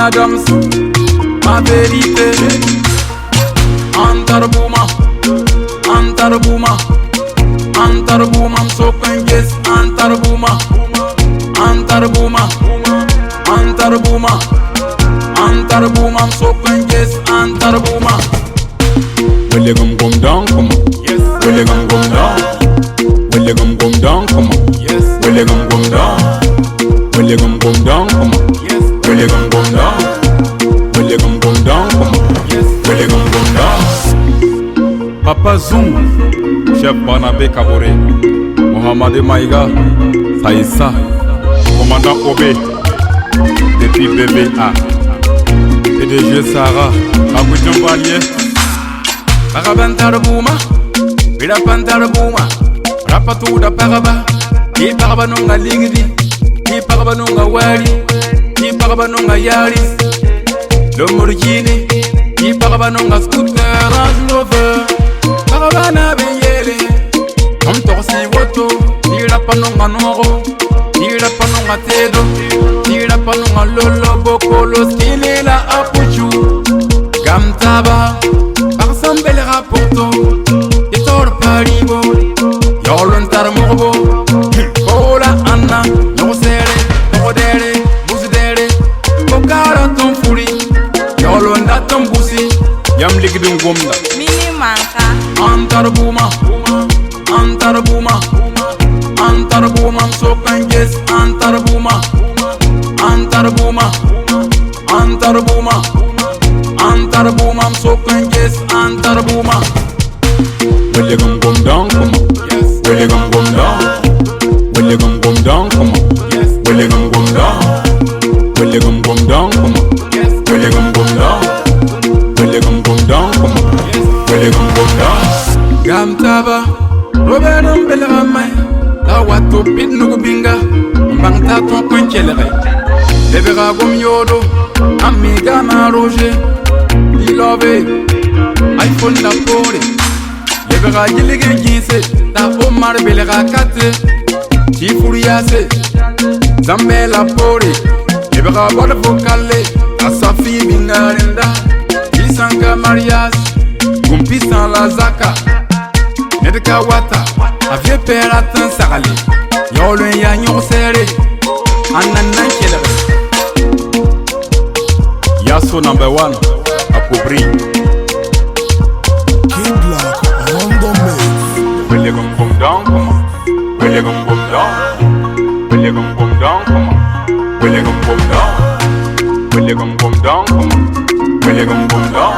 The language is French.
Adams, ma vérité. Antarbouma, Antarbouma, Antarbouma, m'sopengis, Antarbouma, Antarbouma, Antarbouma, Antarbouma, m'sopengis, Antarbouma. Will you gum down, come on? Yes. Will you gum down? Will you gum down, come on? Yes. Will you gum down? Will you gum down, come on? Yes. Will you gum down? Will you gum down, come on? Yes. Will you gum down? Papa Zoum, chef Barnabé Kabore, Mohamed Maïga, Saïssa, commandant Obé, depuis BBA, PDG Sarah, Aboujan Valier. Parabantarbouma, Bilapantarbouma, Rapatu da Paraba, Ki Parabanonga Ligidi, Ki Parabanonga Wari, Ki Parabanonga Yaris, Lomorgini, Ki Parabanonga Scooter, Range Rover, Parabana Beyele, Tom Torsi Woto, Tirapanonga Noro, Tirapanonga Tedo, Tirapanonga Lolo Bokolo, Skinela Apuchu, Gamtaba. Bel rapporto, et tor paribo, yolon tar morbo, Ola Anna, no sere, no dere, busdere, Bokara ton furi, yolon da ton busi, Yam ligidun gomda. Mini manka. Antarbouma, Antarbouma, Antarbouma, m'sopengis, Antarbouma, Antarbouma, Antarbouma, Antarbouma, m'sopengis, Antarbouma. Will you gum down, come on? Yes. Will you gum down? Will you gum down, come on? Yes. Will you gum down? Will you gum down, come on? Yes. Will you gum down? Will you gum down, come on? Will you gum down? Gamtaba, Robert Belramay, la wato pit nugubinga, mbangta ton kwenchelere. Lebera gom yodo, amiga ma roger, dilove, iPhone la pole. Lebera gilige gise, ta omar belera kate, chifuriase, zambe la pole. Lebera bode vocale, asafi bingarenda, isanka mariage, gumpisan la zaka. Nedka wata, avie pera tan sagale, yolo ya nyon sere, ananan kelere. Yasso number 1, Akobri. King Black on the mix. Will you gum down, come on? Will you gum down? Will you gum down, come on? Will you gum down? Will you gum down, come on? Will you gum down?